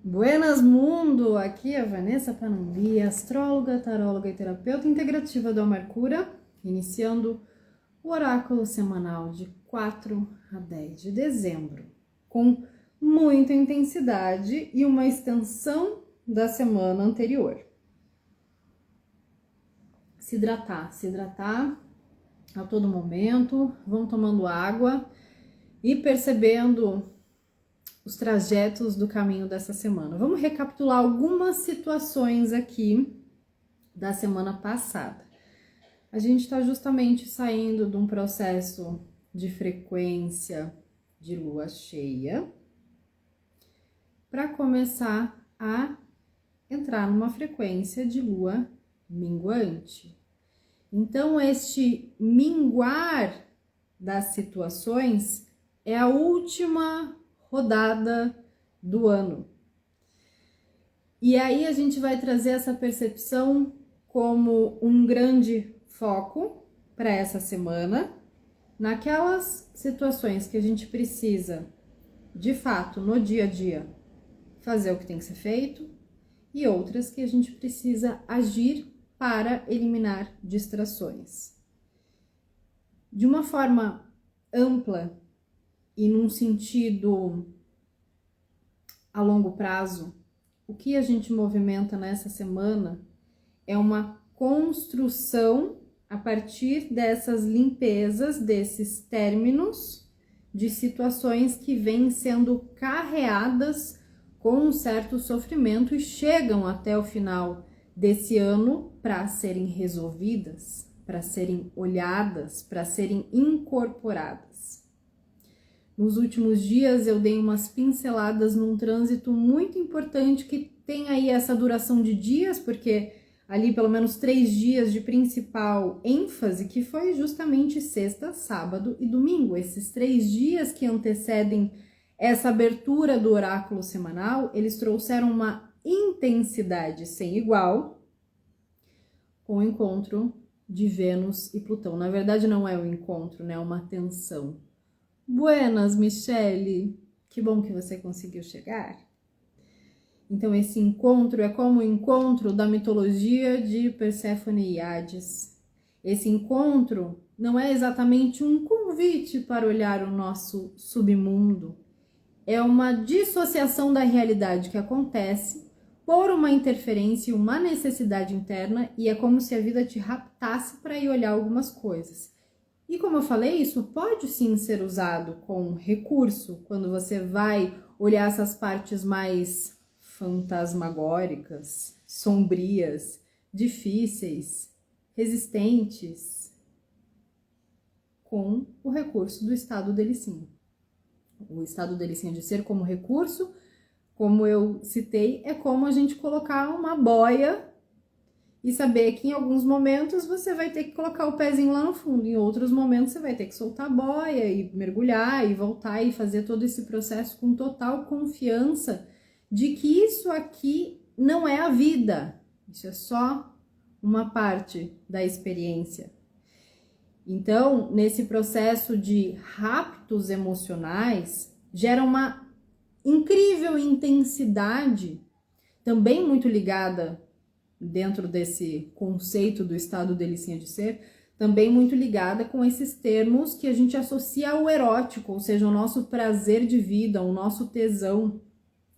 Buenas mundo! Aqui é a Vanessa Panambi, astróloga, taróloga e terapeuta integrativa do Mercúrio, iniciando o oráculo semanal de 4 a 10 de dezembro, com muita intensidade e uma extensão da semana anterior. Se hidratar a todo momento, vão tomando água e percebendo os trajetos do caminho dessa semana. Vamos recapitular algumas situações aqui da semana passada. A gente está justamente saindo de um processo de frequência de lua cheia para começar a entrar numa frequência de lua minguante. Então, este minguar das situações é a última rodada do ano. E aí a gente vai trazer essa percepção como um grande foco para essa semana, naquelas situações que a gente precisa, de fato, no dia a dia, fazer o que tem que ser feito, e outras que a gente precisa agir para eliminar distrações. De uma forma ampla, e num sentido a longo prazo, o que a gente movimenta nessa semana é uma construção a partir dessas limpezas, desses términos de situações que vêm sendo carreadas com um certo sofrimento e chegam até o final desse ano para serem resolvidas, para serem olhadas, para serem incorporadas. Nos últimos dias eu dei umas pinceladas num trânsito muito importante que tem aí essa duração de dias, porque ali pelo menos 3 dias de principal ênfase, que foi justamente sexta, sábado e domingo. Esses 3 dias que antecedem essa abertura do oráculo semanal, eles trouxeram uma intensidade sem igual com o encontro de Vênus e Plutão. Na verdade não é um encontro, né? É uma tensão. Buenas, Michele! Que bom que você conseguiu chegar. Então, esse encontro é como o encontro da mitologia de Perséfone e Hades. Esse encontro não é exatamente um convite para olhar o nosso submundo. É uma dissociação da realidade que acontece por uma interferência e uma necessidade interna, e é como se a vida te raptasse para ir olhar algumas coisas. E como eu falei, isso pode sim ser usado com recurso, quando você vai olhar essas partes mais fantasmagóricas, sombrias, difíceis, resistentes, com o recurso do estado delicinho. O estado delicinho de ser como recurso, como eu citei, é como a gente colocar uma boia e saber que em alguns momentos você vai ter que colocar o pezinho lá no fundo, em outros momentos você vai ter que soltar a boia e mergulhar e voltar e fazer todo esse processo com total confiança de que isso aqui não é a vida, isso é só uma parte da experiência. Então, nesse processo de raptos emocionais, gera uma incrível intensidade, também muito ligada dentro desse conceito do estado delicinha de ser, também muito ligada com esses termos que a gente associa ao erótico, ou seja, o nosso prazer de vida, o nosso tesão,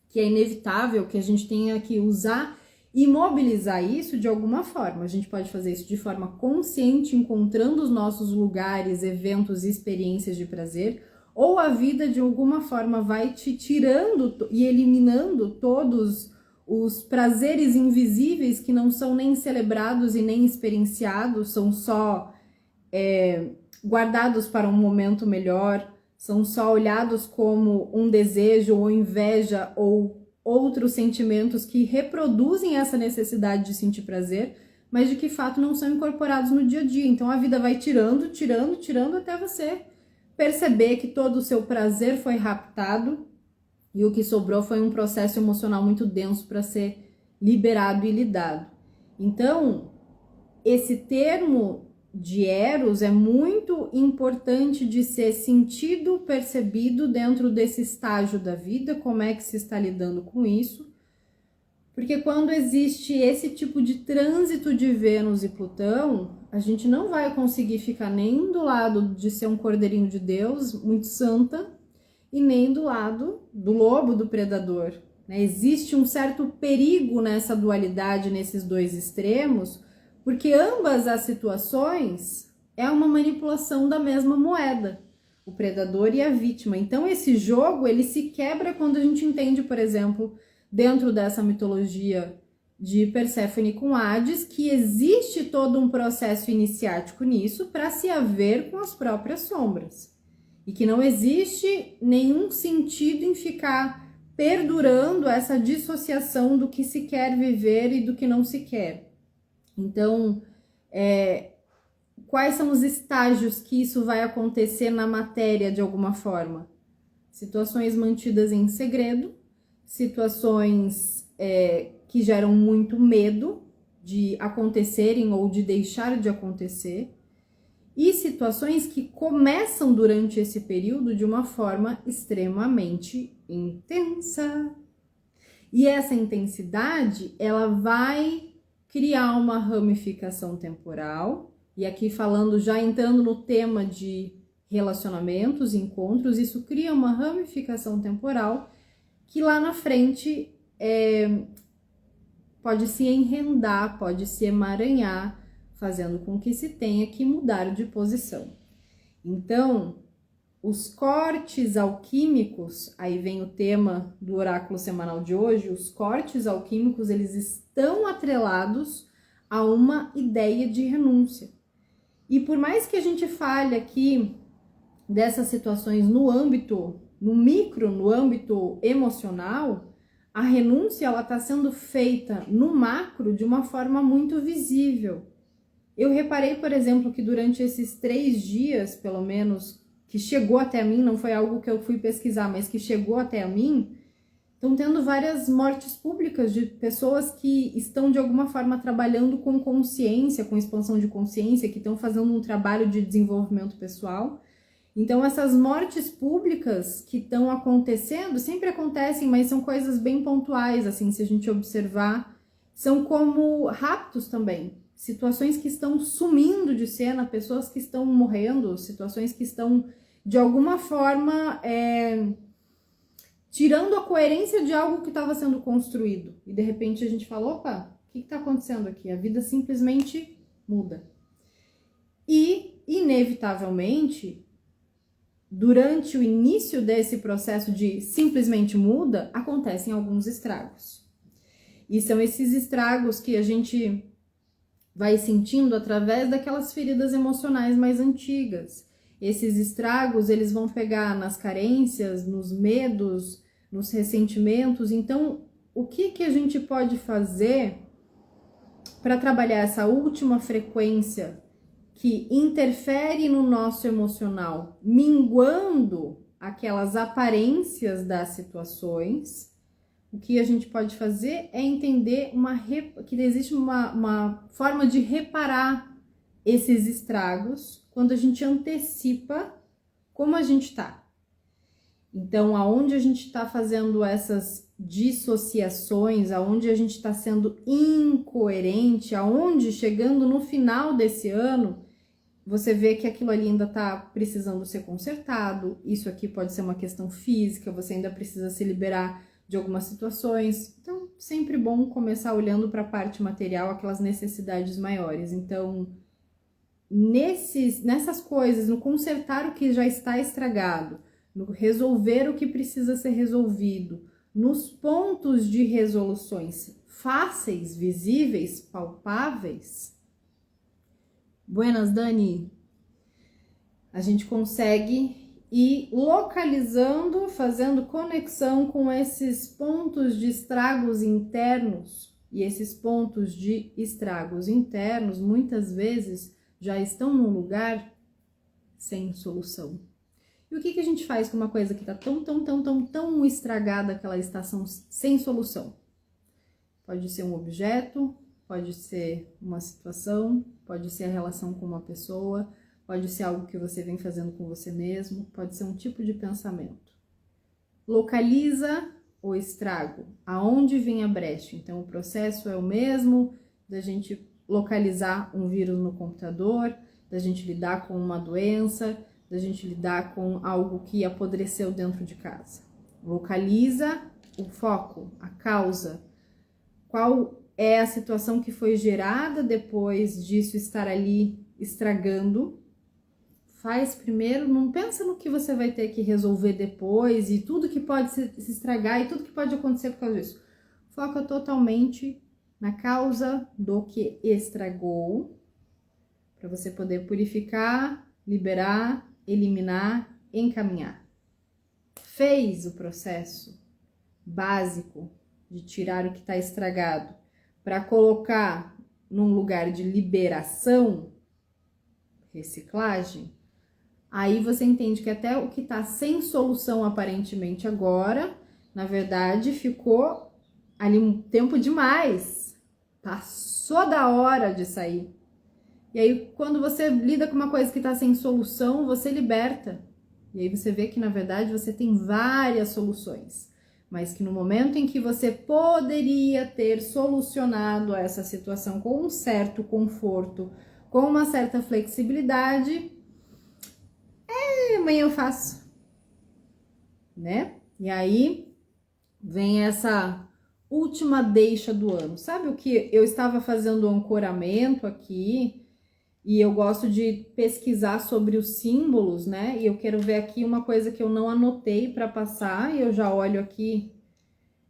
que é inevitável que a gente tenha que usar e mobilizar isso de alguma forma. A gente pode fazer isso de forma consciente, encontrando os nossos lugares, eventos e experiências de prazer, ou a vida de alguma forma vai te tirando e eliminando todos os prazeres invisíveis que não são nem celebrados e nem experienciados, são só guardados para um momento melhor, são só olhados como um desejo ou inveja ou outros sentimentos que reproduzem essa necessidade de sentir prazer, mas de que fato não são incorporados no dia a dia. Então a vida vai tirando até você perceber que todo o seu prazer foi raptado e o que sobrou foi um processo emocional muito denso para ser liberado e lidado. Então, esse termo de Eros é muito importante de ser sentido, percebido dentro desse estágio da vida, como é que se está lidando com isso, Porque quando existe esse tipo de trânsito de Vênus e Plutão, a gente não vai conseguir ficar nem do lado de ser um cordeirinho de Deus, muito santa, e nem do lado do lobo, do predador, né? Existe um certo perigo nessa dualidade, nesses dois extremos, porque ambas as situações é uma manipulação da mesma moeda, o predador e a vítima. Então esse jogo, ele se quebra quando a gente entende, por exemplo, dentro dessa mitologia de Perséfone com Hades, que existe todo um processo iniciático nisso para se haver com as próprias sombras. E que não existe nenhum sentido em ficar perdurando essa dissociação do que se quer viver e do que não se quer. Então, quais são os estágios que isso vai acontecer na matéria de alguma forma? Situações mantidas em segredo, situações que geram muito medo de acontecerem ou de deixar de acontecer, e situações que começam durante esse período de uma forma extremamente intensa. E essa intensidade, ela vai criar uma ramificação temporal, e aqui falando, já entrando no tema de relacionamentos, encontros, isso cria uma ramificação temporal que lá na frente pode se enrendar, pode se emaranhar, fazendo com que se tenha que mudar de posição. Então, os cortes alquímicos, aí vem o tema do oráculo semanal de hoje, os cortes alquímicos, eles estão atrelados a uma ideia de renúncia. E por mais que a gente fale aqui dessas situações no âmbito, no micro, no âmbito emocional, a renúncia, ela está sendo feita no macro de uma forma muito visível. Eu reparei, por exemplo, que durante esses 3 dias, pelo menos, que chegou até mim, não foi algo que eu fui pesquisar, mas que chegou até mim, estão tendo várias mortes públicas de pessoas que estão, de alguma forma, trabalhando com consciência, com expansão de consciência, que estão fazendo um trabalho de desenvolvimento pessoal. Então, essas mortes públicas que estão acontecendo, sempre acontecem, mas são coisas bem pontuais, assim, se a gente observar, são como raptos também. Situações que estão sumindo de cena, pessoas que estão morrendo, situações que estão, de alguma forma, tirando a coerência de algo que estava sendo construído. E de repente a gente fala, opa, o que está acontecendo aqui? A vida simplesmente muda. E, inevitavelmente, durante o início desse processo de simplesmente muda, acontecem alguns estragos. E são esses estragos que a gente vai sentindo através daquelas feridas emocionais mais antigas. Esses estragos, eles vão pegar nas carências, nos medos, nos ressentimentos. Então, o que a gente pode fazer para trabalhar essa última frequência que interfere no nosso emocional, minguando aquelas aparências das situações? O que a gente pode fazer é entender que existe uma forma de reparar esses estragos quando a gente antecipa como a gente está. Então, aonde a gente está fazendo essas dissociações, aonde a gente está sendo incoerente, aonde, chegando no final desse ano, você vê que aquilo ali ainda está precisando ser consertado. Isso aqui pode ser uma questão física, você ainda precisa se liberar de algumas situações. Então, sempre bom começar olhando para a parte material, aquelas necessidades maiores. Então, nessas coisas, no consertar o que já está estragado, no resolver o que precisa ser resolvido, nos pontos de resoluções fáceis, visíveis, palpáveis. Buenas, Dani. A gente consegue ir localizando, fazendo conexão com esses pontos de estragos internos. E esses pontos de estragos internos, muitas vezes, já estão num lugar sem solução. E o que a gente faz com uma coisa que está tão estragada que ela está sem solução? Pode ser um objeto, pode ser uma situação, pode ser a relação com uma pessoa, pode ser algo que você vem fazendo com você mesmo, pode ser um tipo de pensamento. Localiza o estrago? Aonde vem a brecha? Então, o processo é o mesmo da gente localizar um vírus no computador, da gente lidar com uma doença, da gente lidar com algo que apodreceu dentro de casa. Localiza o foco, a causa. Qual é a situação que foi gerada depois disso estar ali estragando? Faz primeiro, não pensa no que você vai ter que resolver depois e tudo que pode se estragar e tudo que pode acontecer por causa disso. Foca totalmente na causa do que estragou, para você poder purificar, liberar, eliminar, encaminhar. Fez o processo básico de tirar o que está estragado para colocar num lugar de liberação, reciclagem, aí você entende que até o que está sem solução aparentemente agora, na verdade, ficou ali um tempo demais. Passou da hora de sair. E aí, quando você lida com uma coisa que está sem solução, você liberta. E aí você vê que, na verdade, você tem várias soluções. Mas que no momento em que você poderia ter solucionado essa situação com um certo conforto, com uma certa flexibilidade, amanhã eu faço, né? E aí vem essa última deixa do ano. Sabe o que? Eu estava fazendo um ancoramento aqui e eu gosto de pesquisar sobre os símbolos, né? E eu quero ver aqui uma coisa que eu não anotei para passar e eu já olho aqui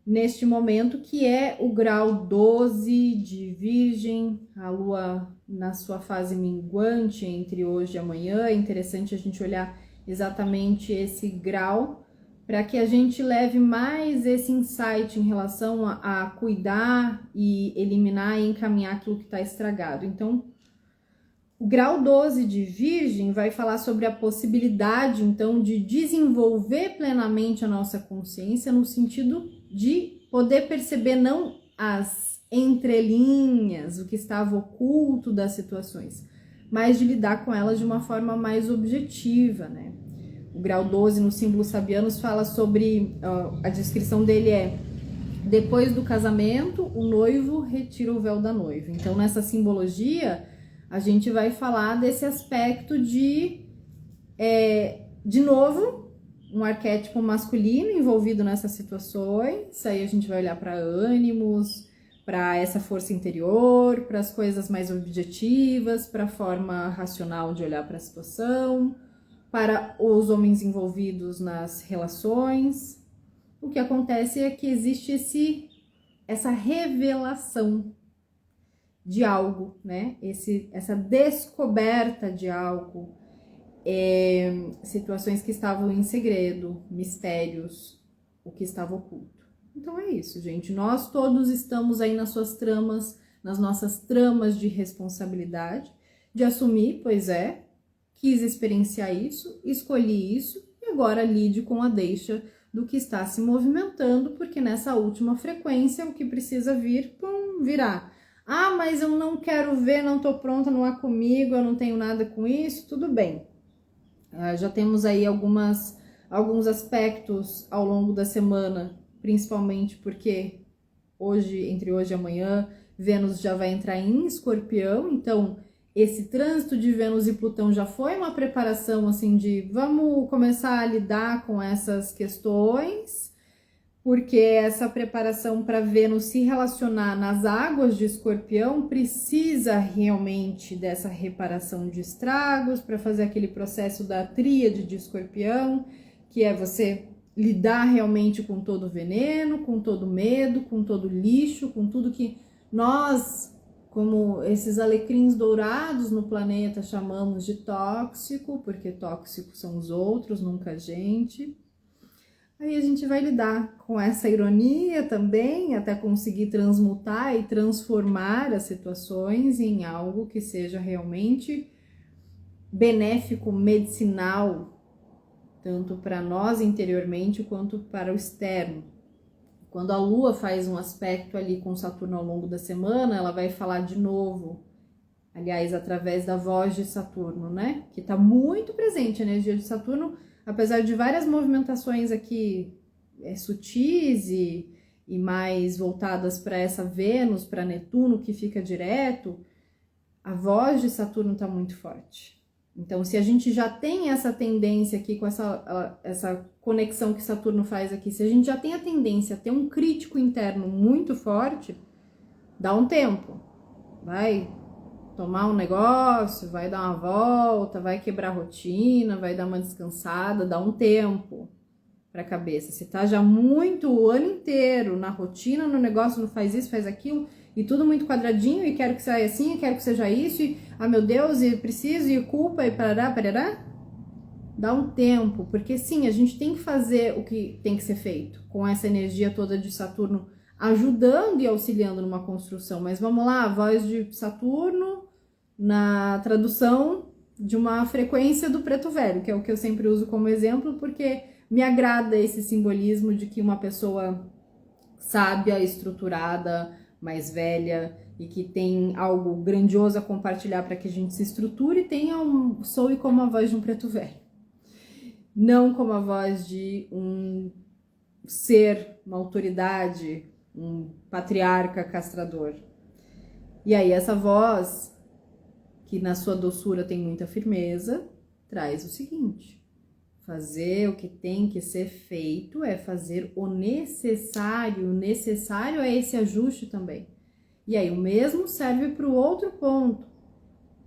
neste momento, que é o grau 12 de Virgem, a Lua na sua fase minguante entre hoje e amanhã. É interessante a gente olhar exatamente esse grau para que a gente leve mais esse insight em relação a cuidar e eliminar e encaminhar aquilo que está estragado. Então, o grau 12 de Virgem vai falar sobre a possibilidade, então, de desenvolver plenamente a nossa consciência no sentido de poder perceber não as entrelinhas, o que estava oculto das situações, mas de lidar com elas de uma forma mais objetiva, né? O grau 12 no símbolo Sabianos fala sobre, a descrição dele é: depois do casamento, o noivo retira o véu da noiva. Então, nessa simbologia, a gente vai falar desse aspecto de novo, um arquétipo masculino envolvido nessas situações. Aí a gente vai olhar para ânimos, para essa força interior, para as coisas mais objetivas, para a forma racional de olhar para a situação, para os homens envolvidos nas relações. O que acontece é que existe essa revelação de algo, né? Essa descoberta de algo, situações que estavam em segredo, mistérios, o que estava oculto. Então é isso, gente. Nós todos estamos aí nas suas tramas, nas nossas tramas de responsabilidade, de assumir, pois quis experienciar isso, escolhi isso e agora lide com a deixa do que está se movimentando, porque nessa última frequência o que precisa vir, virá. Ah, mas eu não quero ver, não tô pronta, não há comigo, eu não tenho nada com isso, tudo bem. Já temos aí alguns aspectos ao longo da semana, principalmente porque entre hoje e amanhã, Vênus já vai entrar em Escorpião, então esse trânsito de Vênus e Plutão já foi uma preparação assim de vamos começar a lidar com essas questões, porque essa preparação para Vênus se relacionar nas águas de Escorpião precisa realmente dessa reparação de estragos, para fazer aquele processo da tríade de Escorpião, que é você lidar realmente com todo o veneno, com todo o medo, com todo o lixo, com tudo que nós, como esses alecrins dourados no planeta, chamamos de tóxico, porque tóxicos são os outros, nunca a gente. Aí a gente vai lidar com essa ironia também, até conseguir transmutar e transformar as situações em algo que seja realmente benéfico, medicinal, tanto para nós interiormente quanto para o externo. Quando a Lua faz um aspecto ali com Saturno ao longo da semana, ela vai falar de novo, aliás, através da voz de Saturno, né? Que está muito presente a energia de Saturno, apesar de várias movimentações aqui sutis e mais voltadas para essa Vênus, para Netuno, que fica direto, a voz de Saturno está muito forte. Então, se a gente já tem essa tendência aqui, com essa conexão que Saturno faz aqui, se a gente já tem a tendência a ter um crítico interno muito forte, dá um tempo. Vai tomar um negócio, vai dar uma volta, vai quebrar a rotina, vai dar uma descansada, dá um tempo para a cabeça. Se tá já muito o ano inteiro na rotina, no negócio, não faz isso, faz aquilo, e tudo muito quadradinho, e quero que saia assim, e quero que seja isso, e meu Deus, e preciso, e culpa, e parará, dá um tempo, porque sim, a gente tem que fazer o que tem que ser feito, com essa energia toda de Saturno ajudando e auxiliando numa construção, mas vamos lá, a voz de Saturno na tradução de uma frequência do preto velho, que é o que eu sempre uso como exemplo, porque me agrada esse simbolismo de que uma pessoa sábia, estruturada, mais velha e que tem algo grandioso a compartilhar para que a gente se estruture, soe como a voz de um preto velho. Não como a voz de um ser, uma autoridade, um patriarca castrador. E aí essa voz, que na sua doçura tem muita firmeza, traz o seguinte: fazer o que tem que ser feito é fazer o necessário. O necessário é esse ajuste também. E aí o mesmo serve para o outro ponto.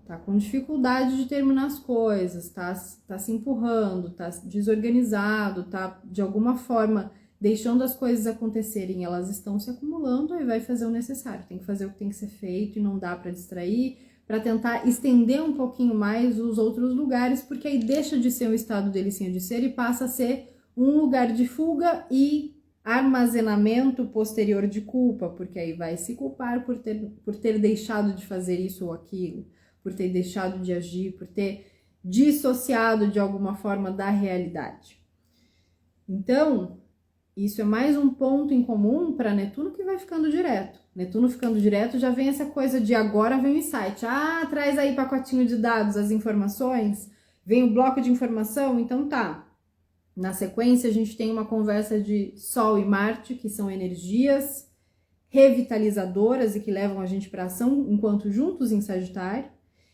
Tá com dificuldade de terminar as coisas, tá se empurrando, tá desorganizado, tá de alguma forma deixando as coisas acontecerem, elas estão se acumulando, aí vai fazer o necessário. Tem que fazer o que tem que ser feito e não dá para distrair, para tentar estender um pouquinho mais os outros lugares, porque aí deixa de ser um estado delicinha de ser e passa a ser um lugar de fuga e armazenamento posterior de culpa, porque aí vai se culpar por ter deixado de fazer isso ou aquilo, por ter deixado de agir, por ter dissociado de alguma forma da realidade. Então, isso é mais um ponto em comum para Netuno, que vai ficando direto. Netuno ficando direto, já vem essa coisa de agora vem o insight. Ah, traz aí pacotinho de dados, as informações, vem o bloco de informação, então tá. Na sequência, a gente tem uma conversa de Sol e Marte, que são energias revitalizadoras e que levam a gente para ação enquanto juntos em Sagitário.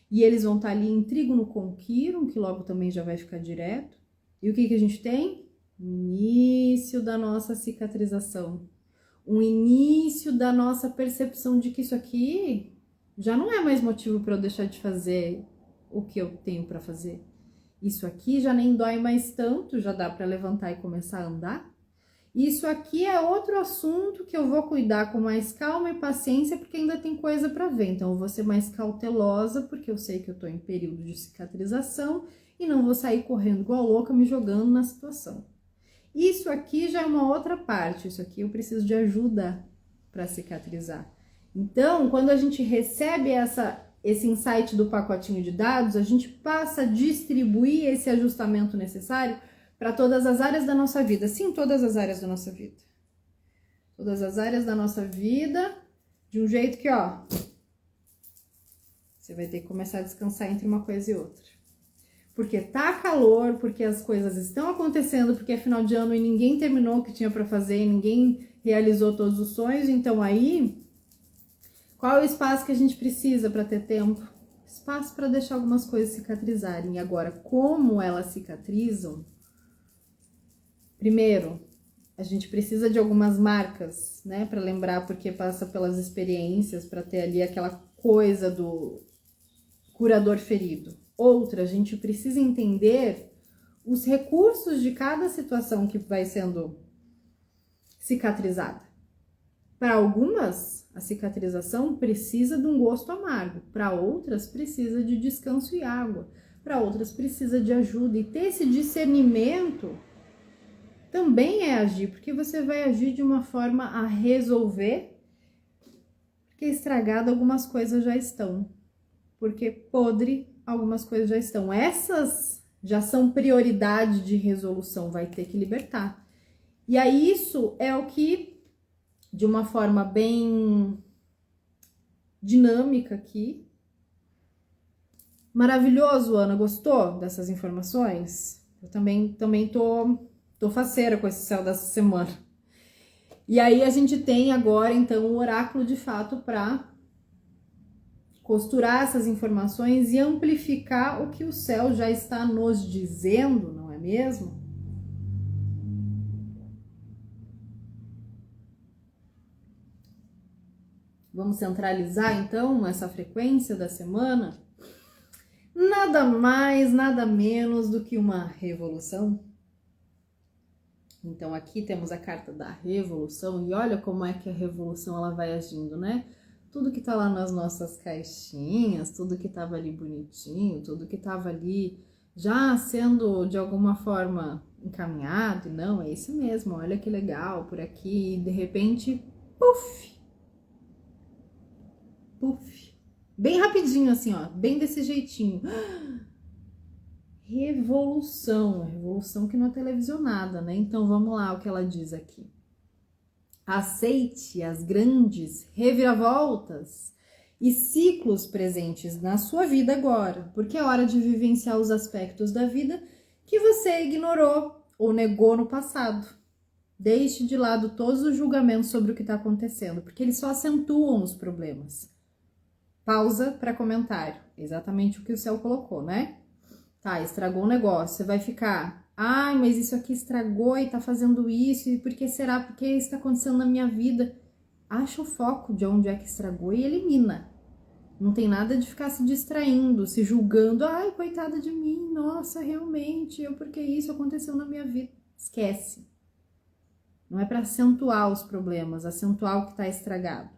E eles vão estar ali em Trígono com Quirón, que logo também já vai ficar direto. E o que a gente tem? Início da nossa cicatrização. Um início da nossa percepção de que isso aqui já não é mais motivo para eu deixar de fazer o que eu tenho para fazer. Isso aqui já nem dói mais tanto, já dá para levantar e começar a andar. Isso aqui é outro assunto que eu vou cuidar com mais calma e paciência, porque ainda tem coisa para ver. Então eu vou ser mais cautelosa, porque eu sei que eu tô em período de cicatrização e não vou sair correndo igual louca me jogando na situação. Isso aqui já é uma outra parte, isso aqui eu preciso de ajuda para cicatrizar. Então, quando a gente recebe esse insight do pacotinho de dados, a gente passa a distribuir esse ajustamento necessário para todas as áreas da nossa vida. Sim, todas as áreas da nossa vida. Todas as áreas da nossa vida, de um jeito que, ó, você vai ter que começar a descansar entre uma coisa e outra. Porque tá calor, porque as coisas estão acontecendo, porque é final de ano e ninguém terminou o que tinha para fazer, ninguém realizou todos os sonhos. Então aí, qual é o espaço que a gente precisa para ter tempo? Espaço para deixar algumas coisas cicatrizarem. E agora, como elas cicatrizam? Primeiro, a gente precisa de algumas marcas, né, para lembrar, porque passa pelas experiências, para ter ali aquela coisa do curador ferido. Outra, a gente precisa entender os recursos de cada situação que vai sendo cicatrizada. Para algumas, a cicatrização precisa de um gosto amargo. Para outras, precisa de descanso e água. Para outras, precisa de ajuda. E ter esse discernimento também é agir, porque você vai agir de uma forma a resolver, porque estragado algumas coisas já estão. Porque podre algumas coisas já estão. Essas já são prioridade de resolução, vai ter que libertar. E aí isso é o que, de uma forma bem dinâmica aqui. Maravilhoso, Ana, gostou dessas informações? Eu também tô Tô faceira com esse céu dessa semana. E aí a gente tem agora, então, o oráculo de fato para costurar essas informações e amplificar o que o céu já está nos dizendo, não é mesmo? Vamos centralizar, então, essa frequência da semana? Nada mais, nada menos do que uma revolução. Então aqui temos a carta da revolução e olha como é que a revolução ela vai agindo, né? Tudo que tá lá nas nossas caixinhas, tudo que tava ali bonitinho, tudo que tava ali já sendo de alguma forma encaminhado, e não, é isso mesmo, olha que legal por aqui, e de repente, puf! Puf! Bem rapidinho assim, ó, bem desse jeitinho. Revolução que não é televisionada, né? Então vamos lá o que ela diz aqui. Aceite as grandes reviravoltas e ciclos presentes na sua vida agora, porque é hora de vivenciar os aspectos da vida que você ignorou ou negou no passado. Deixe de lado todos os julgamentos sobre o que está acontecendo, porque eles só acentuam os problemas. Pausa para comentário. Exatamente o que o céu colocou, né? Tá, estragou o negócio. Você vai ficar, ai, mas isso aqui estragou e tá fazendo isso, e por que será? Por que isso tá acontecendo na minha vida? Acha o foco de onde é que estragou e elimina. Não tem nada de ficar se distraindo, se julgando, ai, coitada de mim, nossa, realmente, porque isso aconteceu na minha vida. Esquece. Não é para acentuar os problemas, acentuar o que tá estragado.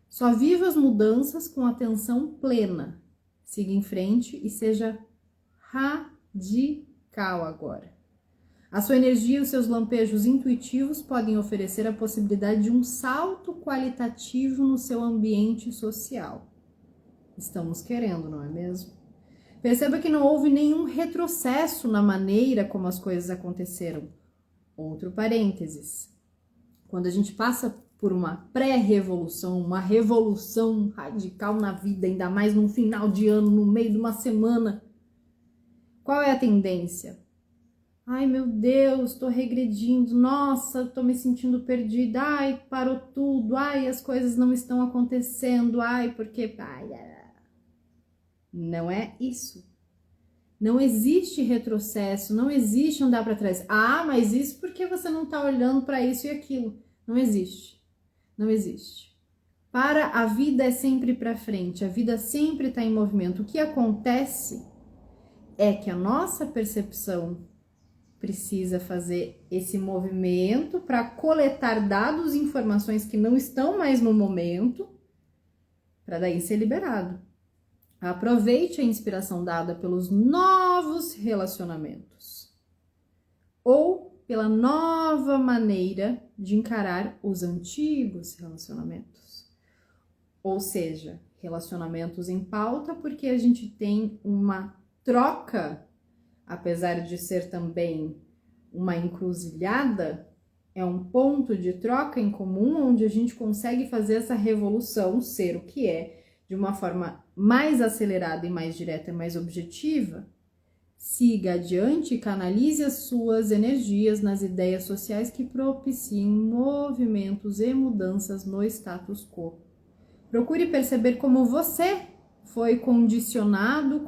Só viva as mudanças com atenção plena. Siga em frente e seja radical agora. A sua energia e os seus lampejos intuitivos podem oferecer a possibilidade de um salto qualitativo no seu ambiente social. Estamos querendo, não é mesmo? Perceba que não houve nenhum retrocesso na maneira como as coisas aconteceram. Outro parênteses. Quando a gente passa por uma pré-revolução, uma revolução radical na vida, ainda mais num final de ano, no meio de uma semana, qual é a tendência? Ai, meu Deus, tô regredindo. Nossa, tô me sentindo perdida. Ai, parou tudo. Ai, as coisas não estão acontecendo. Ai, porque... Não é isso. Não existe retrocesso, não existe andar para trás. Ah, mas isso porque você não tá olhando para isso e aquilo. Não existe. Não existe. Para a vida é sempre para frente. A vida sempre está em movimento. O que acontece é que a nossa percepção precisa fazer esse movimento para coletar dados e informações que não estão mais no momento, para daí ser liberado. Aproveite a inspiração dada pelos novos relacionamentos ou pela nova maneira de encarar os antigos relacionamentos. Ou seja, relacionamentos em pauta, porque a gente tem uma troca, apesar de ser também uma encruzilhada, é um ponto de troca em comum onde a gente consegue fazer essa revolução ser o que é, de uma forma mais acelerada e mais direta e mais objetiva. Siga adiante e canalize as suas energias nas ideias sociais que propiciem movimentos e mudanças no status quo. Procure perceber como você foi condicionada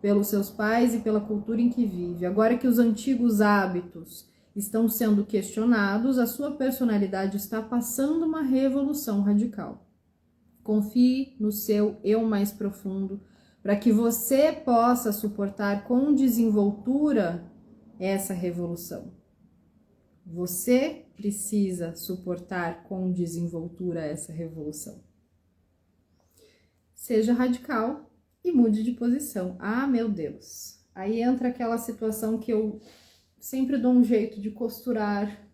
pelos seus pais e pela cultura em que vive. Agora que os antigos hábitos estão sendo questionados, a sua personalidade está passando uma revolução radical. Confie no seu eu mais profundo, para que você possa suportar com desenvoltura essa revolução. Você precisa suportar com desenvoltura essa revolução. Seja radical e mude de posição. Ah, meu Deus! Aí entra aquela situação que eu sempre dou um jeito de costurar.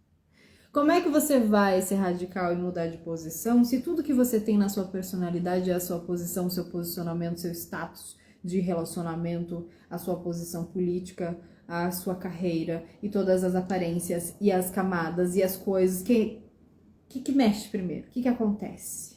Como é que você vai ser radical e mudar de posição se tudo que você tem na sua personalidade é a sua posição, seu posicionamento, seu status de relacionamento, a sua posição política, a sua carreira e todas as aparências e as camadas e as coisas que mexe primeiro? O que acontece?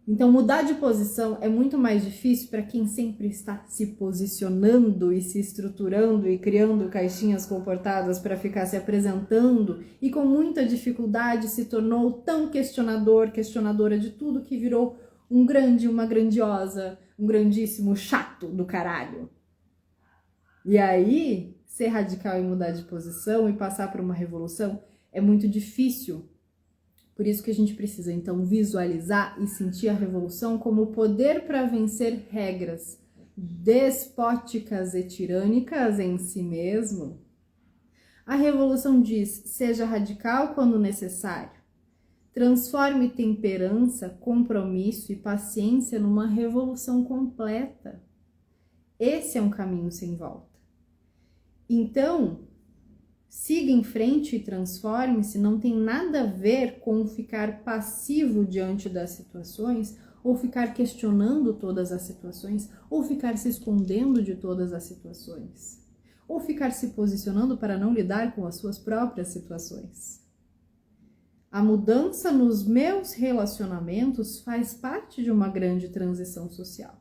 Então, mudar de posição é muito mais difícil para quem sempre está se posicionando e se estruturando e criando caixinhas comportadas para ficar se apresentando e com muita dificuldade se tornou tão questionadora de tudo que virou um grande, uma grandiosa, um grandíssimo chato do caralho. E aí, ser radical e mudar de posição e passar por uma revolução é muito difícil. Por isso que a gente precisa, então, visualizar e sentir a revolução como poder para vencer regras despóticas e tirânicas em si mesmo. A revolução diz, seja radical quando necessário. Transforme temperança, compromisso e paciência numa revolução completa. Esse é um caminho sem volta. Então, siga em frente e transforme-se não tem nada a ver com ficar passivo diante das situações, ou ficar questionando todas as situações, ou ficar se escondendo de todas as situações, ou ficar se posicionando para não lidar com as suas próprias situações. A mudança nos meus relacionamentos faz parte de uma grande transição social.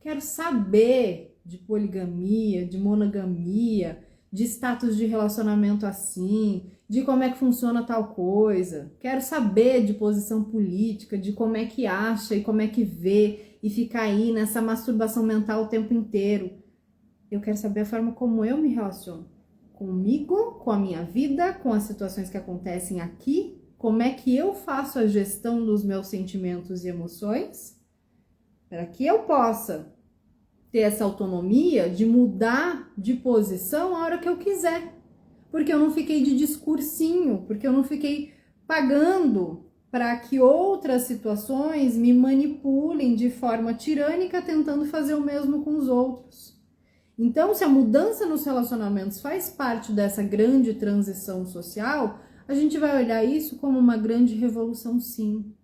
Quero saber de poligamia, de monogamia, de status de relacionamento assim, de como é que funciona tal coisa. Quero saber de posição política, de como é que acha e como é que vê e ficar aí nessa masturbação mental o tempo inteiro. Eu quero saber a forma como eu me relaciono comigo, com a minha vida, com as situações que acontecem aqui, como é que eu faço a gestão dos meus sentimentos e emoções, para que eu possa ter essa autonomia de mudar de posição a hora que eu quiser. Porque eu não fiquei de discursinho, porque eu não fiquei pagando para que outras situações me manipulem de forma tirânica, tentando fazer o mesmo com os outros. Então, se a mudança nos relacionamentos faz parte dessa grande transição social, a gente vai olhar isso como uma grande revolução, sim.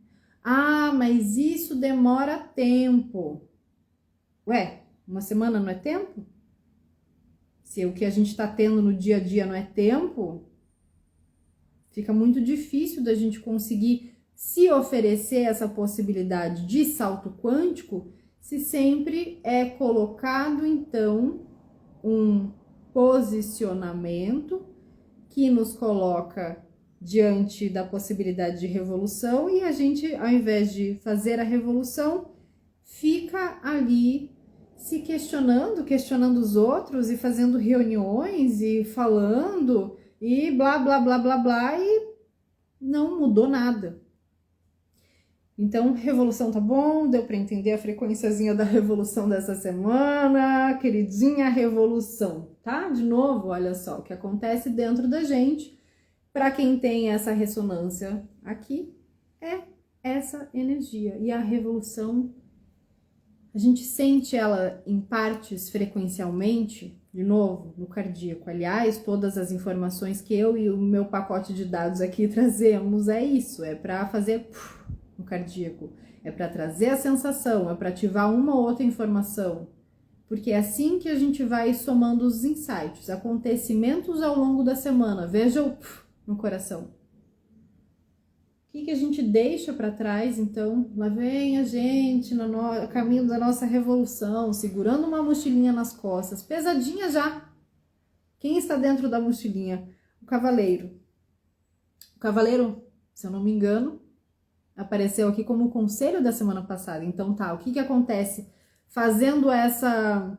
Ah, mas isso demora tempo. Ué, uma semana não é tempo? Se o que a gente está tendo no dia a dia não é tempo, fica muito difícil da gente conseguir se oferecer essa possibilidade de salto quântico se sempre é colocado, então, um posicionamento que nos coloca diante da possibilidade de revolução e a gente, ao invés de fazer a revolução, fica ali se questionando os outros e fazendo reuniões e falando e blá, blá, blá, blá, blá e não mudou nada. Então, revolução tá bom, deu para entender a frequenciazinha da revolução dessa semana, queridinha revolução, tá? De novo, olha só o que acontece dentro da gente, para quem tem essa ressonância aqui, é essa energia. E a revolução, a gente sente ela em partes frequencialmente, de novo, no cardíaco. Aliás, todas as informações que eu e o meu pacote de dados aqui trazemos é isso, é para fazer no cardíaco, é para trazer a sensação, é para ativar uma ou outra informação, porque é assim que a gente vai somando os insights, acontecimentos ao longo da semana. Veja o no coração. O que a gente deixa para trás, então? Lá vem a gente no caminho da nossa revolução, segurando uma mochilinha nas costas, pesadinha já. Quem está dentro da mochilinha? O cavaleiro. O cavaleiro, se eu não me engano, apareceu aqui como conselho da semana passada. Então tá, o que acontece fazendo essa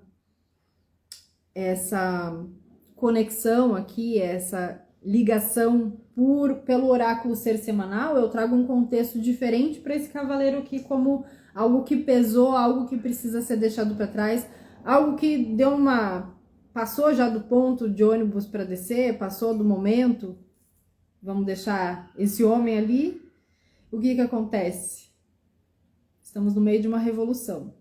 conexão aqui, essa ligação pelo oráculo ser semanal? Eu trago um contexto diferente para esse cavaleiro aqui, como algo que pesou, algo que precisa ser deixado para trás, algo que passou já do ponto de ônibus para descer, passou do momento, vamos deixar esse homem ali. O que acontece? Estamos no meio de uma revolução.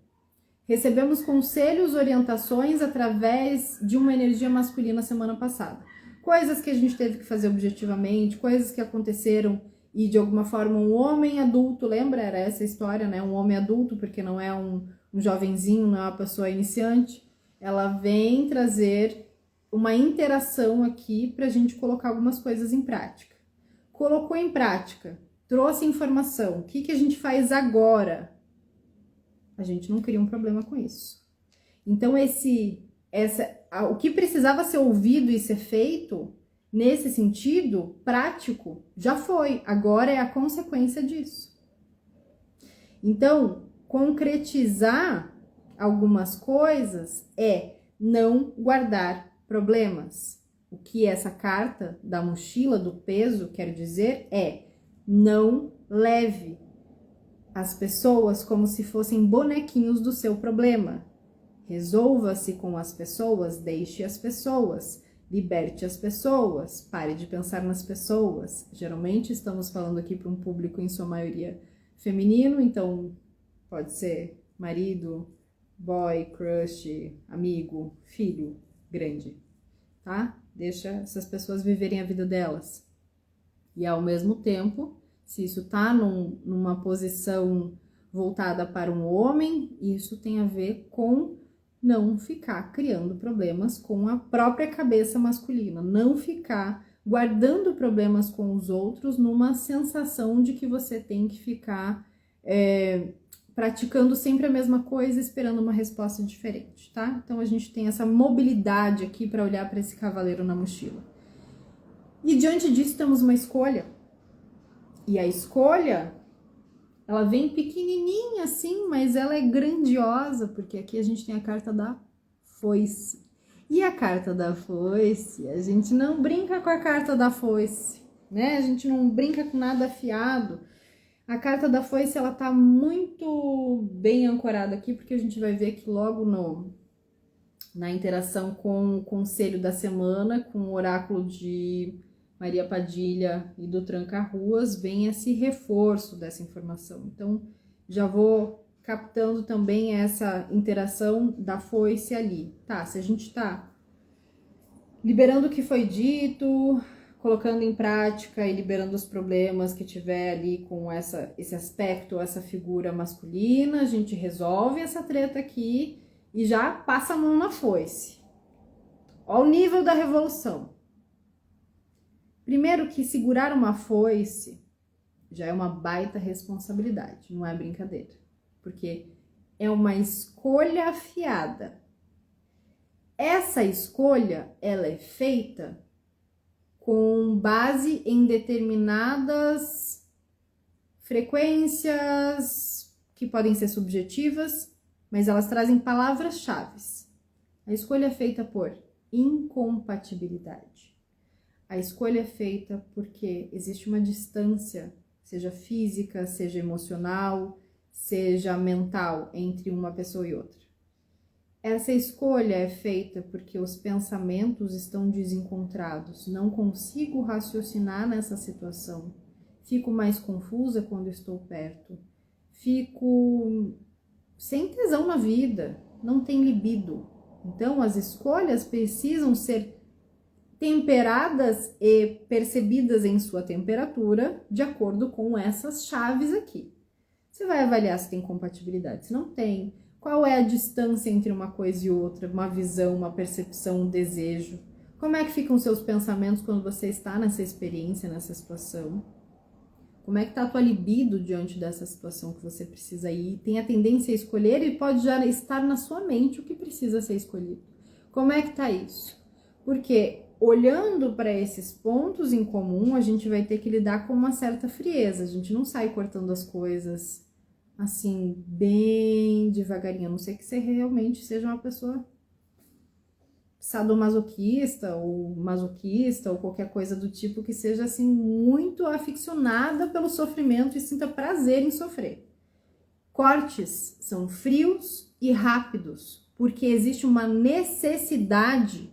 Recebemos conselhos, orientações através de uma energia masculina semana passada. Coisas que a gente teve que fazer objetivamente, coisas que aconteceram e de alguma forma um homem adulto, lembra? Era essa a história, né? Um homem adulto, porque não é um jovenzinho, não é uma pessoa iniciante. Ela vem trazer uma interação aqui pra gente colocar algumas coisas em prática. Colocou em prática. trouxe informação, o que que a gente faz agora? A gente não cria um problema com isso. Então, o que precisava ser ouvido e ser feito, nesse sentido prático, já foi. Agora é a consequência disso. Então, concretizar algumas coisas é não guardar problemas. O que essa carta da mochila do peso quer dizer é não leve as pessoas como se fossem bonequinhos do seu problema. Resolva-se com as pessoas, deixe as pessoas, liberte as pessoas, pare de pensar nas pessoas. Geralmente estamos falando aqui para um público em sua maioria feminino, então pode ser marido, boy, crush, amigo, filho, grande, tá? Deixa essas pessoas viverem a vida delas. E ao mesmo tempo, se isso tá numa posição voltada para um homem, isso tem a ver com não ficar criando problemas com a própria cabeça masculina, não ficar guardando problemas com os outros numa sensação de que você tem que ficar praticando sempre a mesma coisa, esperando uma resposta diferente, tá? Então a gente tem essa mobilidade aqui para olhar para esse cavaleiro na mochila. E diante disso temos uma escolha. E a escolha, ela vem pequenininha assim, mas ela é grandiosa, porque aqui a gente tem a carta da foice. E a carta da foice, a gente não brinca com a carta da foice, né? A gente não brinca com nada afiado. A carta da foice, ela tá muito bem ancorada aqui, porque a gente vai ver que logo na interação com o conselho da semana, com o oráculo de Maria Padilha e do Tranca-Ruas, vem esse reforço dessa informação. Então, já vou captando também essa interação da foice ali. Tá, se a gente tá liberando o que foi dito, colocando em prática e liberando os problemas que tiver ali com esse aspecto, essa figura masculina, a gente resolve essa treta aqui e já passa a mão na foice. Ó o nível da revolução. Primeiro que segurar uma foice já é uma baita responsabilidade, não é brincadeira. Porque é uma escolha afiada. Essa escolha, ela é feita com base em determinadas frequências que podem ser subjetivas, mas elas trazem palavras-chave. A escolha é feita por incompatibilidade. A escolha é feita porque existe uma distância, seja física, seja emocional, seja mental, entre uma pessoa e outra. Essa escolha é feita porque os pensamentos estão desencontrados. Não consigo raciocinar nessa situação. Fico mais confusa quando estou perto. Fico sem tesão na vida. Não tem libido. Então, as escolhas precisam ser temperadas e percebidas em sua temperatura de acordo com essas chaves aqui. Você vai avaliar se tem compatibilidade, se não tem. Qual é a distância entre uma coisa e outra, uma visão, uma percepção, um desejo? Como é que ficam seus pensamentos quando você está nessa experiência, nessa situação? Como é que está a tua libido diante dessa situação que você precisa ir? Tem a tendência a escolher e pode já estar na sua mente o que precisa ser escolhido. Como é que está isso? Porque olhando para esses pontos em comum, a gente vai ter que lidar com uma certa frieza. A gente não sai cortando as coisas assim, bem devagarinho. A não ser que você realmente seja uma pessoa sadomasoquista ou masoquista ou qualquer coisa do tipo que seja assim muito aficionada pelo sofrimento e sinta prazer em sofrer. Cortes são frios e rápidos, porque existe uma necessidade.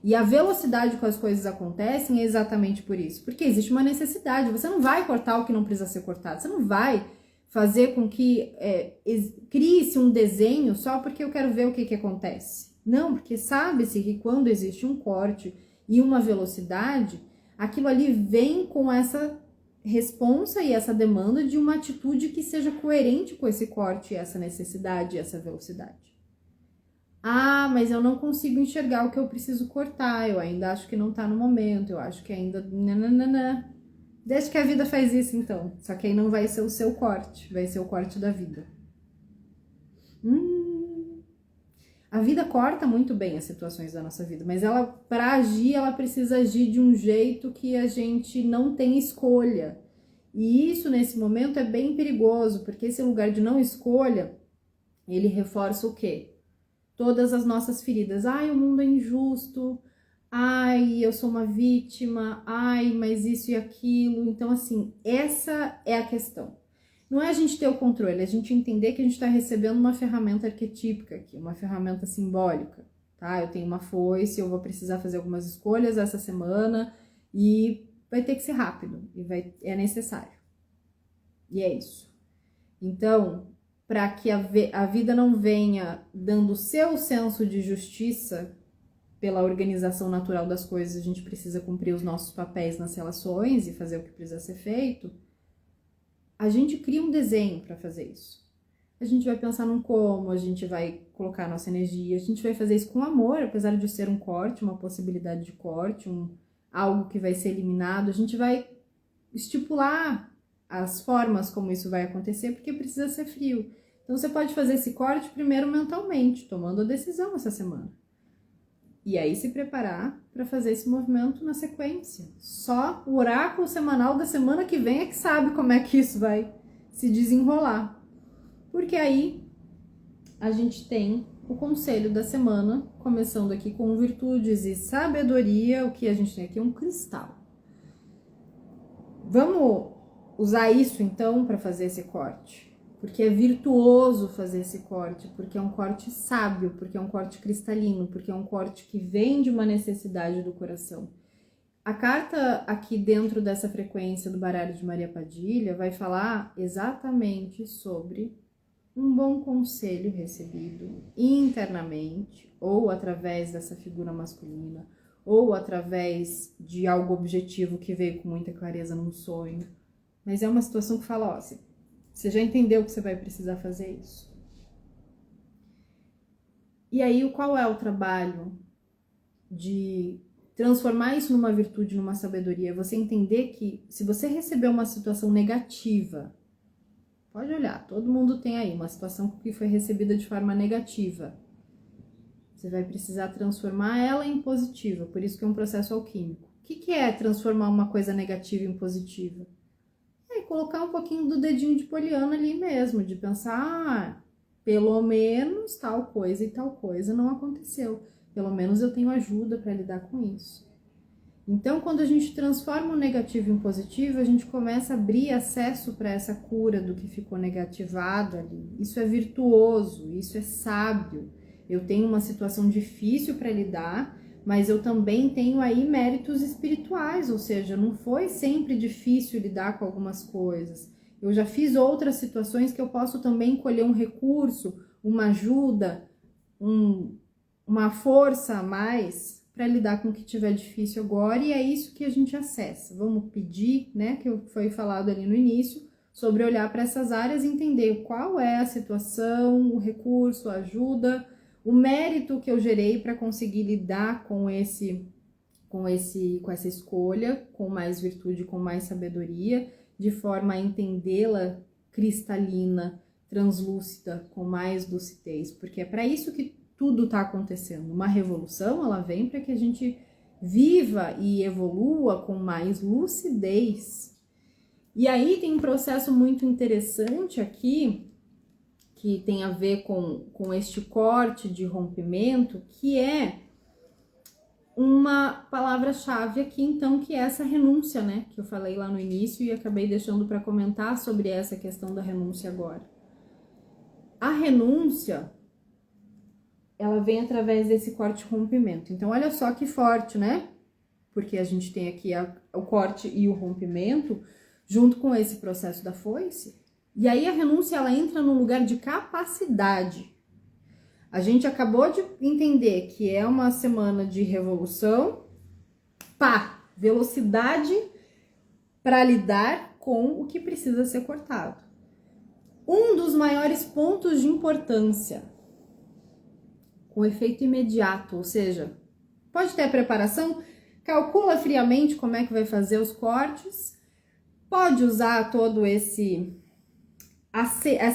E a velocidade com as coisas acontecem é exatamente por isso. Porque existe uma necessidade. Você não vai cortar o que não precisa ser cortado. Você não vai fazer com que crie-se um desenho só porque eu quero ver o que acontece. Não, porque sabe-se que quando existe um corte e uma velocidade, aquilo ali vem com essa responsa e essa demanda de uma atitude que seja coerente com esse corte, essa necessidade e essa velocidade. Ah, mas eu não consigo enxergar o que eu preciso cortar, eu ainda acho que não tá no momento, eu acho que ainda... Nananana. Deixa que a vida faz isso, então. Só que aí não vai ser o seu corte, vai ser o corte da vida. A vida corta muito bem as situações da nossa vida, mas ela, para agir, ela precisa agir de um jeito que a gente não tem escolha. E isso, nesse momento, é bem perigoso, porque esse lugar de não escolha, ele reforça o quê? Todas as nossas feridas. Ai, o mundo é injusto. Ai, eu sou uma vítima. Ai, mas isso e aquilo. Então, assim, essa é a questão. Não é a gente ter o controle, é a gente entender que a gente está recebendo uma ferramenta arquetípica aqui, uma ferramenta simbólica, tá? Eu tenho uma foice, eu vou precisar fazer algumas escolhas essa semana e vai ter que ser rápido, e é necessário. E é isso. Então, para que a vida não venha dando o seu senso de justiça pela organização natural das coisas, a gente precisa cumprir os nossos papéis nas relações e fazer o que precisa ser feito. A gente cria um desenho para fazer isso. A gente vai pensar num como, a gente vai colocar a nossa energia, a gente vai fazer isso com amor, apesar de ser um corte, uma possibilidade de corte, algo que vai ser eliminado, a gente vai estipular as formas como isso vai acontecer, porque precisa ser frio. Então você pode fazer esse corte primeiro mentalmente, tomando a decisão essa semana. E aí se preparar para fazer esse movimento na sequência. Só o oráculo semanal da semana que vem é que sabe como é que isso vai se desenrolar. Porque aí a gente tem o conselho da semana, começando aqui com virtudes e sabedoria. O que a gente tem aqui é um cristal. Vamos usar isso então para fazer esse corte. Porque é virtuoso fazer esse corte, porque é um corte sábio, porque é um corte cristalino, porque é um corte que vem de uma necessidade do coração. A carta aqui dentro dessa frequência do baralho de Maria Padilha vai falar exatamente sobre um bom conselho recebido internamente, ou através dessa figura masculina, ou através de algo objetivo que veio com muita clareza num sonho. Mas é uma situação que fala, ó, você já entendeu que você vai precisar fazer isso. E aí, qual é o trabalho de transformar isso numa virtude, numa sabedoria? Você entender que se você receber uma situação negativa, pode olhar, todo mundo tem aí uma situação que foi recebida de forma negativa. Você vai precisar transformar ela em positiva, por isso que é um processo alquímico. O que é transformar uma coisa negativa em positiva? É colocar um pouquinho do dedinho de Poliana ali mesmo, de pensar, pelo menos tal coisa e tal coisa não aconteceu. Pelo menos eu tenho ajuda para lidar com isso. Então, quando a gente transforma o negativo em positivo, a gente começa a abrir acesso para essa cura do que ficou negativado ali. Isso é virtuoso, isso é sábio. Eu tenho uma situação difícil para lidar, mas eu também tenho aí méritos espirituais, ou seja, não foi sempre difícil lidar com algumas coisas. Eu já fiz outras situações que eu posso também colher um recurso, uma ajuda, uma força a mais para lidar com o que tiver difícil agora, e é isso que a gente acessa. Vamos pedir, né, que foi falado ali no início, sobre olhar para essas áreas e entender qual é a situação, o recurso, a ajuda, o mérito que eu gerei para conseguir lidar com essa escolha, com mais virtude, com mais sabedoria, de forma a entendê-la cristalina, translúcida, com mais lucidez, porque é para isso que tudo está acontecendo. Uma revolução, ela vem para que a gente viva e evolua com mais lucidez. E aí tem um processo muito interessante aqui, que tem a ver com este corte de rompimento, que é uma palavra-chave aqui, então, que é essa renúncia, né? Que eu falei lá no início e acabei deixando para comentar sobre essa questão da renúncia agora. A renúncia, ela vem através desse corte de rompimento. Então, olha só que forte, né? Porque a gente tem aqui o corte e o rompimento junto com esse processo da foice. E aí a renúncia, ela entra no lugar de capacidade. A gente acabou de entender que é uma semana de revolução, velocidade para lidar com o que precisa ser cortado. Um dos maiores pontos de importância, com efeito imediato, ou seja, pode ter a preparação, calcula friamente como é que vai fazer os cortes, pode usar todo essa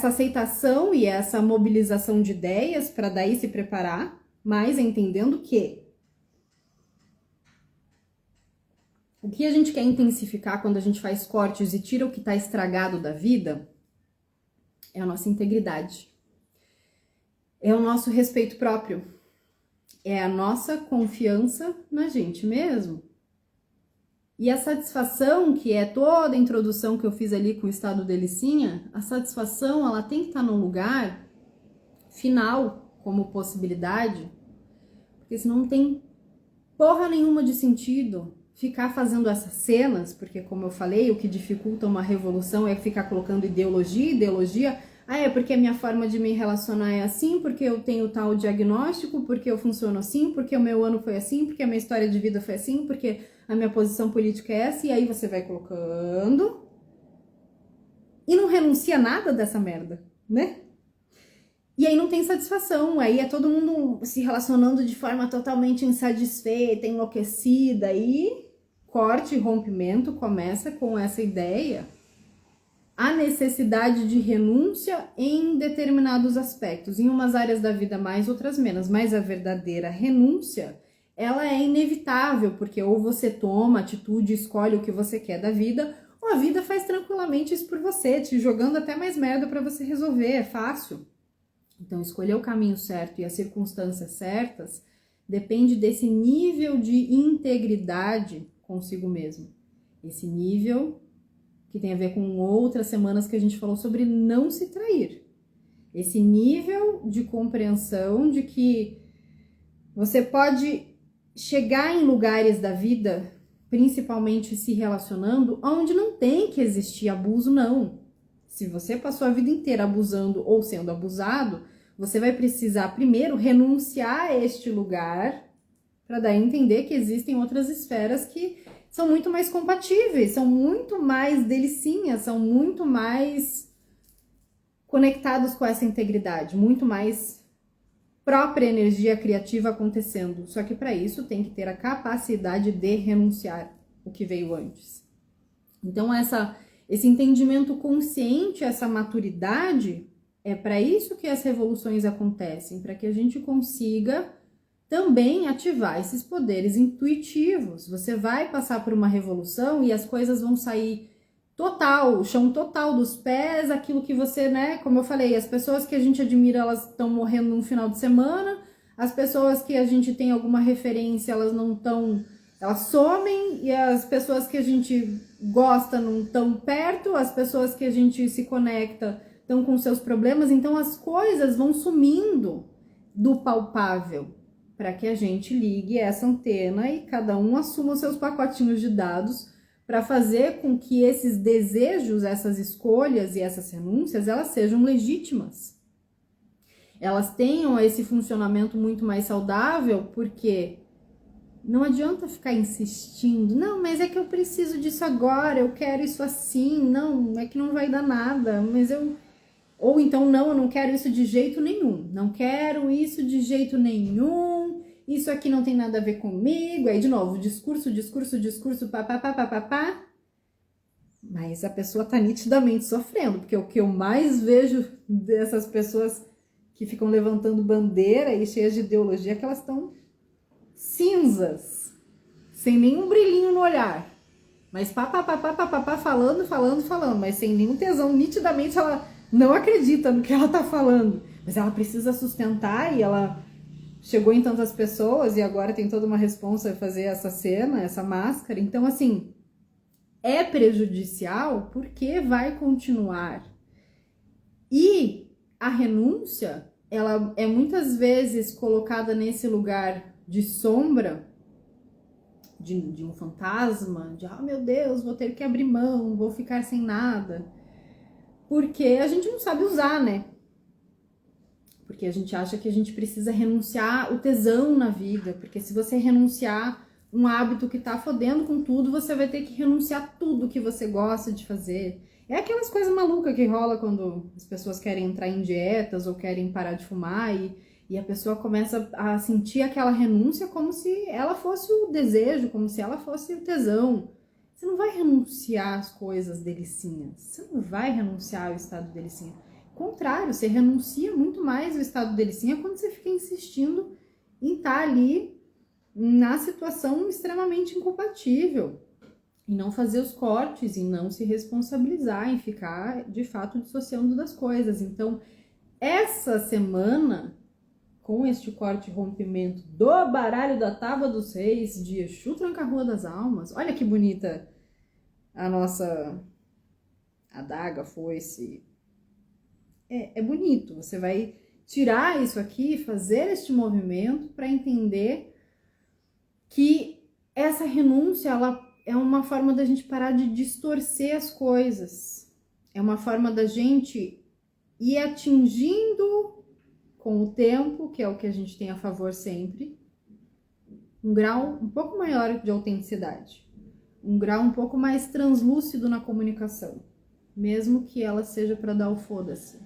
aceitação e essa mobilização de ideias para daí se preparar, mas entendendo que o que a gente quer intensificar quando a gente faz cortes e tira o que está estragado da vida é a nossa integridade, é o nosso respeito próprio, é a nossa confiança na gente mesmo. E a satisfação, que é toda a introdução que eu fiz ali com o estado delicinha, a satisfação ela tem que estar num lugar final como possibilidade, porque senão não tem porra nenhuma de sentido ficar fazendo essas cenas, porque como eu falei, o que dificulta uma revolução é ficar colocando ideologia, é porque a minha forma de me relacionar é assim, porque eu tenho tal diagnóstico, porque eu funciono assim, porque o meu ano foi assim, porque a minha história de vida foi assim, porque a minha posição política é essa, e aí você vai colocando e não renuncia a nada dessa merda, né? E aí não tem satisfação, aí é todo mundo se relacionando de forma totalmente insatisfeita, enlouquecida, e corte e rompimento começa com essa ideia, a necessidade de renúncia em determinados aspectos, em umas áreas da vida mais, outras menos, mas a verdadeira renúncia, ela é inevitável, porque ou você toma atitude, escolhe o que você quer da vida, ou a vida faz tranquilamente isso por você, te jogando até mais merda para você resolver, é fácil. Então, escolher o caminho certo e as circunstâncias certas depende desse nível de integridade consigo mesmo. Esse nível que tem a ver com outras semanas que a gente falou sobre não se trair. Esse nível de compreensão de que você pode chegar em lugares da vida, principalmente se relacionando, onde não tem que existir abuso, não. Se você passou a vida inteira abusando ou sendo abusado, você vai precisar primeiro renunciar a este lugar para daí entender que existem outras esferas que são muito mais compatíveis, são muito mais delicinhas, são muito mais conectados com essa integridade, muito mais própria energia criativa acontecendo. Só que para isso tem que ter a capacidade de renunciar o que veio antes. Então esse entendimento consciente, essa maturidade, é para isso que as revoluções acontecem, para que a gente consiga também ativar esses poderes intuitivos. Você vai passar por uma revolução e as coisas vão sair total, o chão total dos pés, aquilo que você, né, como eu falei, as pessoas que a gente admira, elas estão morrendo num final de semana, as pessoas que a gente tem alguma referência, elas não estão, elas somem, e as pessoas que a gente gosta não estão perto, as pessoas que a gente se conecta estão com seus problemas, então as coisas vão sumindo do palpável, para que a gente ligue essa antena e cada um assuma os seus pacotinhos de dados para fazer com que esses desejos, essas escolhas e essas renúncias, elas sejam legítimas. Elas tenham esse funcionamento muito mais saudável, porque não adianta ficar insistindo, não, mas é que eu preciso disso agora, eu quero isso assim, não, é que não vai dar nada, mas eu... Ou então, não, eu não quero isso de jeito nenhum, não quero isso de jeito nenhum, isso aqui não tem nada a ver comigo. Aí, de novo, discurso, pá. Mas a pessoa tá nitidamente sofrendo, porque o que eu mais vejo dessas pessoas que ficam levantando bandeira e cheias de ideologia é que elas estão cinzas, sem nenhum brilhinho no olhar. Mas falando, mas sem nenhum tesão. Nitidamente ela não acredita no que ela tá falando, mas ela precisa sustentar e ela chegou em tantas pessoas e agora tem toda uma responsa de fazer essa cena, essa máscara. Então, assim, é prejudicial porque vai continuar. E a renúncia, ela é muitas vezes colocada nesse lugar de sombra, de um fantasma, de, meu Deus, vou ter que abrir mão, vou ficar sem nada. Porque a gente não sabe usar, né? Porque a gente acha que a gente precisa renunciar o tesão na vida. Porque se você renunciar um hábito que tá fodendo com tudo, você vai ter que renunciar tudo que você gosta de fazer. É aquelas coisas malucas que rola quando as pessoas querem entrar em dietas ou querem parar de fumar e a pessoa começa a sentir aquela renúncia como se ela fosse o desejo, como se ela fosse o tesão. Você não vai renunciar às coisas delicinhas. Você não vai renunciar ao estado delicinha. Ao contrário, você renuncia muito mais ao estado delicinha quando você fica insistindo em estar ali na situação extremamente incompatível. E não fazer os cortes, e não se responsabilizar, em ficar, de fato, dissociando das coisas. Então, essa semana, com este corte e rompimento do baralho da Tábua dos Reis, de Exu Tranca-Rua das Almas, olha que bonita a nossa adaga, foice. É bonito, você vai tirar isso aqui, fazer este movimento para entender que essa renúncia, ela é uma forma da gente parar de distorcer as coisas. É uma forma da gente ir atingindo com o tempo, que é o que a gente tem a favor sempre, um grau um pouco maior de autenticidade. Um grau um pouco mais translúcido na comunicação, mesmo que ela seja para dar o foda-se.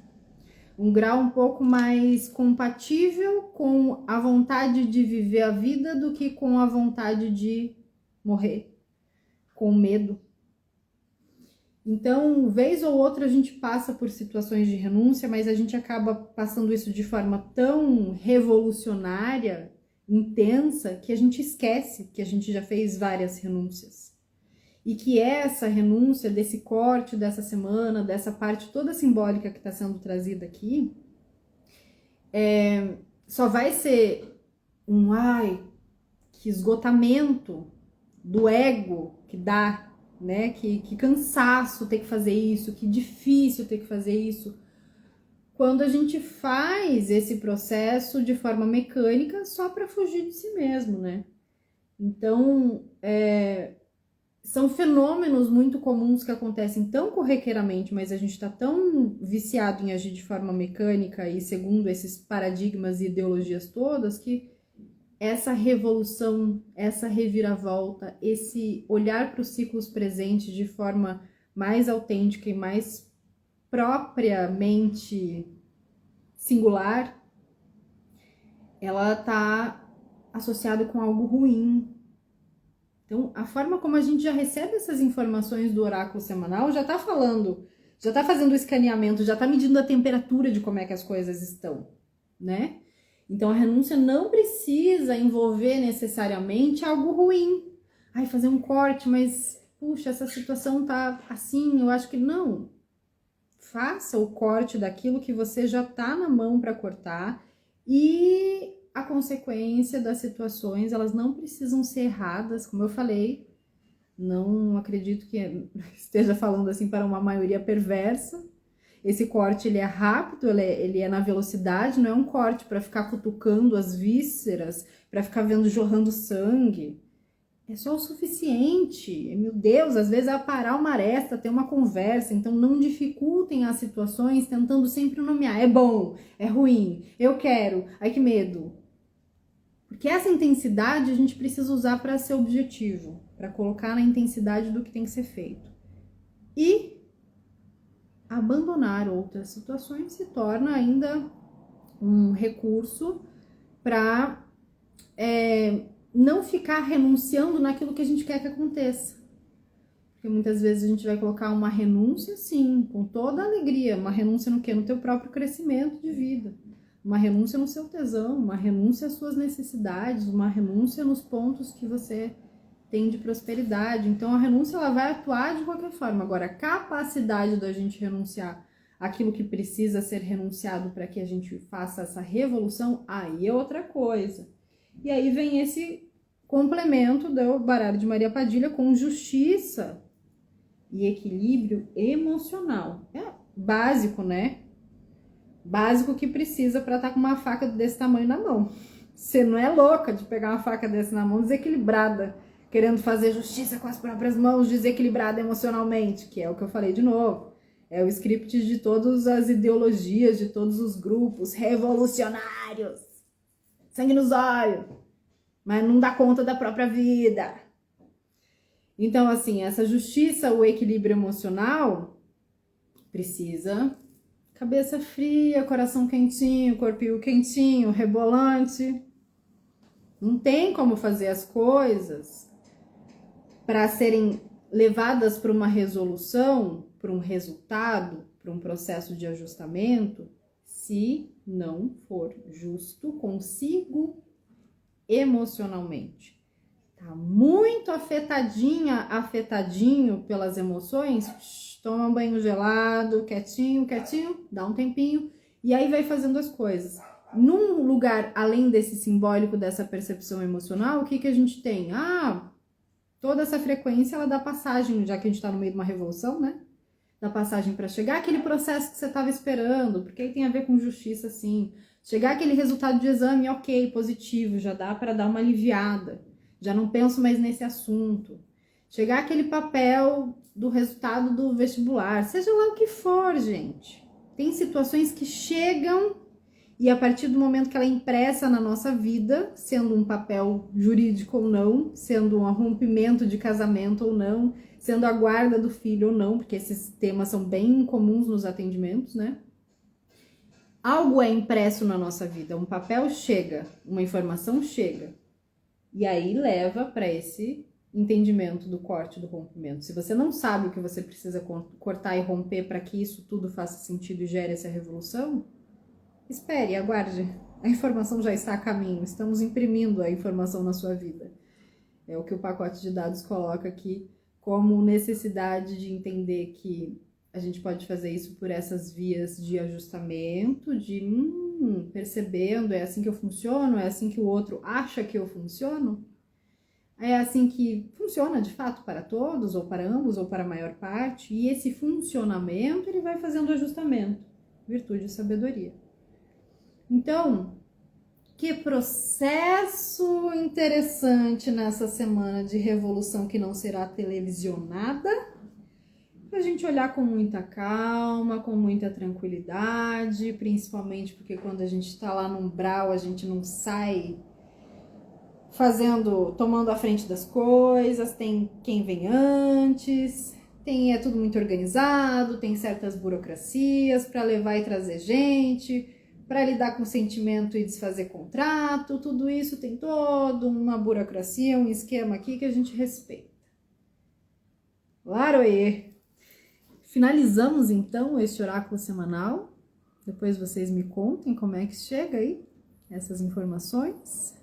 Um grau um pouco mais compatível com a vontade de viver a vida do que com a vontade de morrer, com medo. Então, vez ou outra a gente passa por situações de renúncia, mas a gente acaba passando isso de forma tão revolucionária, intensa, que a gente esquece que a gente já fez várias renúncias. E que essa renúncia, desse corte dessa semana, dessa parte toda simbólica que está sendo trazida aqui, só vai ser um que esgotamento do ego que dá, né? Que cansaço ter que fazer isso, que difícil ter que fazer isso. Quando a gente faz esse processo de forma mecânica só para fugir de si mesmo, né? Então, são fenômenos muito comuns que acontecem tão corriqueiramente, mas a gente está tão viciado em agir de forma mecânica e segundo esses paradigmas e ideologias todas, que essa revolução, essa reviravolta, esse olhar para os ciclos presentes de forma mais autêntica e mais propriamente singular, ela está associada com algo ruim. Então, a forma como a gente já recebe essas informações do oráculo semanal já está falando, já está fazendo o escaneamento, já está medindo a temperatura de como é que as coisas estão, né? Então, a renúncia não precisa envolver necessariamente algo ruim. Fazer um corte, mas, puxa, essa situação tá assim, eu acho que não. Faça o corte daquilo que você já tá na mão para cortar e a consequência das situações, elas não precisam ser erradas, como eu falei, não acredito que esteja falando assim para uma maioria perversa. Esse corte, ele é rápido, ele é na velocidade, não é um corte para ficar cutucando as vísceras, para ficar vendo jorrando sangue. É só o suficiente. Meu Deus, às vezes é parar uma aresta, ter uma conversa, então não dificultem as situações tentando sempre nomear. É bom, é ruim, eu quero, ai que medo. Porque essa intensidade a gente precisa usar para ser objetivo, para colocar na intensidade do que tem que ser feito. E abandonar outras situações se torna ainda um recurso para não ficar renunciando naquilo que a gente quer que aconteça. Porque muitas vezes a gente vai colocar uma renúncia, sim, com toda a alegria. Uma renúncia no quê? No teu próprio crescimento de vida. Uma renúncia no seu tesão, uma renúncia às suas necessidades, uma renúncia nos pontos que você tem de prosperidade. Então a renúncia, ela vai atuar de qualquer forma. Agora, a capacidade da gente renunciar àquilo que precisa ser renunciado para que a gente faça essa revolução, aí é outra coisa. E aí vem esse complemento do baralho de Maria Padilha com justiça e equilíbrio emocional. É básico, né? Básico que precisa para estar com uma faca desse tamanho na mão. Você não é louca de pegar uma faca dessa na mão desequilibrada, querendo fazer justiça com as próprias mãos, desequilibrada emocionalmente, que é o que eu falei de novo. É o script de todas as ideologias, de todos os grupos revolucionários. Sangue nos olhos, mas não dá conta da própria vida. Então, assim, essa justiça, o equilíbrio emocional, precisa cabeça fria, coração quentinho, corpinho quentinho, rebolante. Não tem como fazer as coisas para serem levadas para uma resolução, para um resultado, para um processo de ajustamento, se não for justo consigo emocionalmente. Tá muito afetadinho pelas emoções, toma um banho gelado, quietinho, dá um tempinho, e aí vai fazendo as coisas. Num lugar além desse simbólico, dessa percepção emocional, o que a gente tem? Toda essa frequência, ela dá passagem, já que a gente tá no meio de uma revolução, né? Dá passagem para chegar aquele processo que você estava esperando, porque aí tem a ver com justiça, sim. Chegar aquele resultado de exame, ok, positivo, já dá para dar uma aliviada. Já não penso mais nesse assunto. Chegar aquele papel do resultado do vestibular, seja lá o que for, gente. Tem situações que chegam e a partir do momento que ela é impressa na nossa vida, sendo um papel jurídico ou não, sendo um rompimento de casamento ou não, sendo a guarda do filho ou não, porque esses temas são bem comuns nos atendimentos, né? Algo é impresso na nossa vida, um papel chega, uma informação chega, e aí leva para esse entendimento do corte, do rompimento. Se você não sabe o que você precisa cortar e romper para que isso tudo faça sentido e gere essa revolução, espere, aguarde. A informação já está a caminho, estamos imprimindo a informação na sua vida. É o que o pacote de dados coloca aqui como necessidade de entender que a gente pode fazer isso por essas vias de ajustamento, de percebendo, é assim que eu funciono, é assim que o outro acha que eu funciono, é assim que funciona de fato para todos, ou para ambos, ou para a maior parte, e esse funcionamento ele vai fazendo ajustamento, virtude e sabedoria. Então, que processo interessante nessa semana de revolução que não será televisionada, pra gente olhar com muita calma, com muita tranquilidade, principalmente porque quando a gente tá lá no umbral, a gente não sai tomando a frente das coisas, tem quem vem antes, é tudo muito organizado, tem certas burocracias para levar e trazer gente, para lidar com sentimento e desfazer contrato, tudo isso tem toda uma burocracia, um esquema aqui que a gente respeita. Laroê! Finalizamos então este oráculo semanal. Depois vocês me contem como é que chega aí essas informações.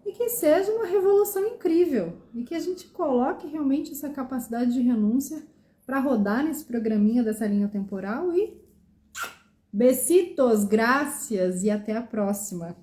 E que seja uma revolução incrível. E que a gente coloque realmente essa capacidade de renúncia para rodar nesse programinha dessa linha temporal. E besitos, graças e até a próxima.